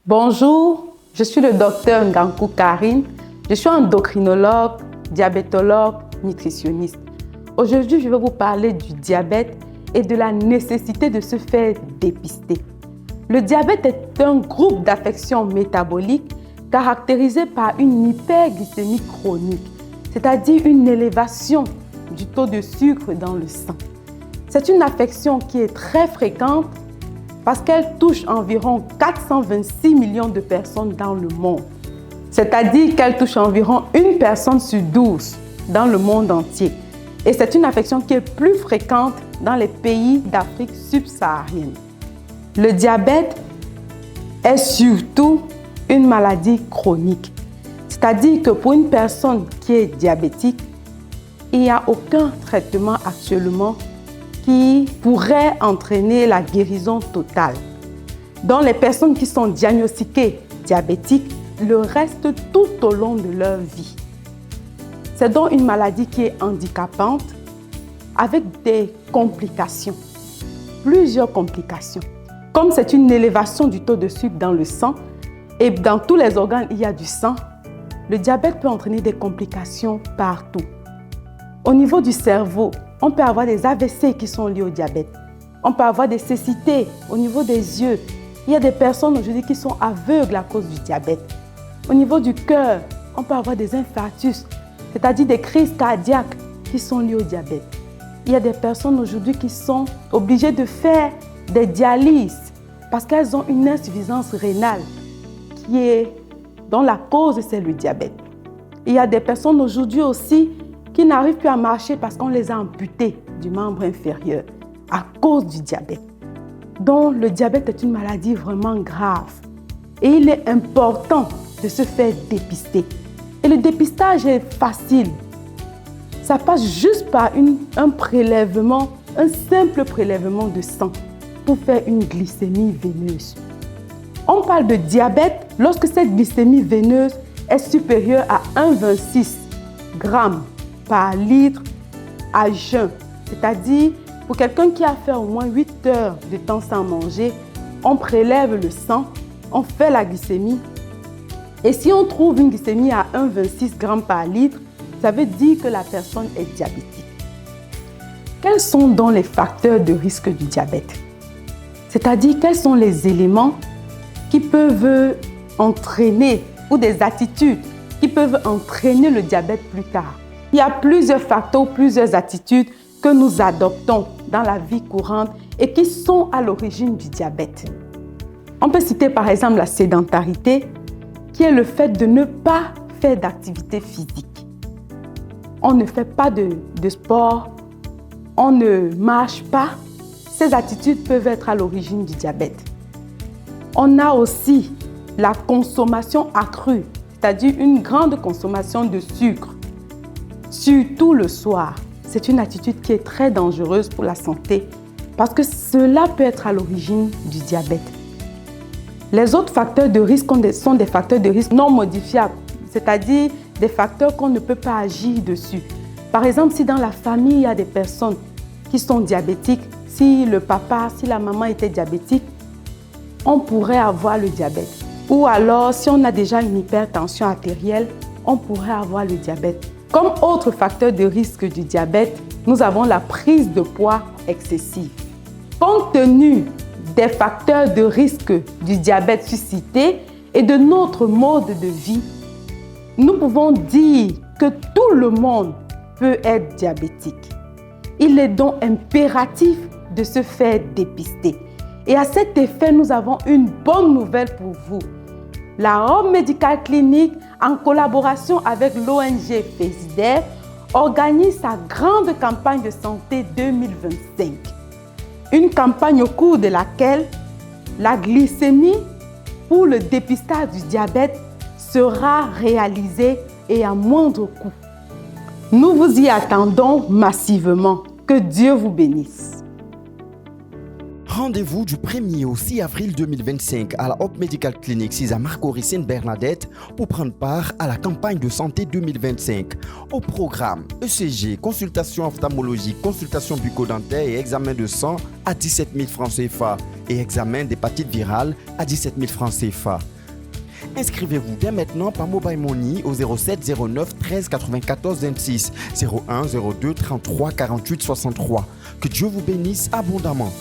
Bonjour, je suis le docteur Ngankou Karine. Je suis endocrinologue, diabétologue, nutritionniste. Aujourd'hui, je vais vous parler du diabète et de la nécessité de se faire dépister. Le diabète est un groupe d'affections métaboliques caractérisé par une hyperglycémie chronique, c'est-à-dire une élévation du taux de sucre dans le sang. C'est une affection qui est très fréquente parce qu'elle touche environ 426 millions de personnes dans le monde. C'est-à-dire qu'elle touche environ une personne sur 12 dans le monde entier. Et c'est une affection qui est plus fréquente dans les pays d'Afrique subsaharienne. Le diabète est surtout une maladie chronique. C'est-à-dire que pour une personne qui est diabétique, il n'y a aucun traitement actuellement qui pourrait entraîner la guérison totale. Dans les personnes qui sont diagnostiquées diabétiques, le reste tout au long de leur vie. C'est donc une maladie qui est handicapante avec des complications, plusieurs complications. Comme c'est une élévation du taux de sucre dans le sang et dans tous les organes il y a du sang, le diabète peut entraîner des complications partout. Au niveau du cerveau, on peut avoir des AVC qui sont liés au diabète. On peut avoir des cécités au niveau des yeux. Il y a des personnes aujourd'hui qui sont aveugles à cause du diabète. Au niveau du cœur, on peut avoir des infarctus, c'est-à-dire des crises cardiaques qui sont liées au diabète. Il y a des personnes aujourd'hui qui sont obligées de faire des dialyses parce qu'elles ont une insuffisance rénale dont la cause c'est le diabète. Il y a des personnes aujourd'hui aussi qui n'arrivent plus à marcher parce qu'on les a amputés du membre inférieur à cause du diabète. Donc, le diabète est une maladie vraiment grave et il est important de se faire dépister. Et le dépistage est facile. Ça passe juste par un prélèvement, un simple prélèvement de sang pour faire une glycémie veineuse. On parle de diabète lorsque cette glycémie veineuse est supérieure à 1,26 g par litre à jeun. C'est-à-dire, pour quelqu'un qui a fait au moins 8 heures de temps sans manger, on prélève le sang, on fait la glycémie. Et si on trouve une glycémie à 1,26 g par litre, ça veut dire que la personne est diabétique. Quels sont donc les facteurs de risque du diabète? C'est-à-dire, quels sont les éléments qui peuvent entraîner ou des attitudes qui peuvent entraîner le diabète plus tard? Il y a plusieurs facteurs, plusieurs attitudes que nous adoptons dans la vie courante et qui sont à l'origine du diabète. On peut citer par exemple la sédentarité, qui est le fait de ne pas faire d'activité physique. On ne fait pas de sport, on ne marche pas. Ces attitudes peuvent être à l'origine du diabète. On a aussi la consommation accrue, c'est-à-dire une grande consommation de sucre. Surtout le soir, c'est une attitude qui est très dangereuse pour la santé parce que cela peut être à l'origine du diabète. Les autres facteurs de risque sont des facteurs de risque non modifiables, c'est-à-dire des facteurs qu'on ne peut pas agir dessus. Par exemple, si dans la famille, il y a des personnes qui sont diabétiques, si le papa, si la maman était diabétique, on pourrait avoir le diabète. Ou alors, si on a déjà une hypertension artérielle, on pourrait avoir le diabète. Comme autre facteur de risque du diabète, nous avons la prise de poids excessive. Compte tenu des facteurs de risque du diabète suscités et de notre mode de vie, nous pouvons dire que tout le monde peut être diabétique. Il est donc impératif de se faire dépister. Et à cet effet, nous avons une bonne nouvelle pour vous. La Home Medical Clinic, en collaboration avec l'ONG FESIDEF, organise sa grande campagne de santé 2025. Une campagne au cours de laquelle la glycémie pour le dépistage du diabète sera réalisée et à moindre coût. Nous vous y attendons massivement. Que Dieu vous bénisse. Rendez-vous du 1er au 6 avril 2025 à la Hope Medical Clinic 6 à Marc-Auricine Bernadette pour prendre part à la campagne de santé 2025. Au programme ECG, consultation ophtalmologique, consultation bucco-dentaire et examen de sang à 17 000 francs CFA. et examen d'hépatite virale à 17 000 francs CFA. Inscrivez-vous dès maintenant par Mobile Money au 07 09 13 94 26 01 02 33 48 63. Que Dieu vous bénisse abondamment.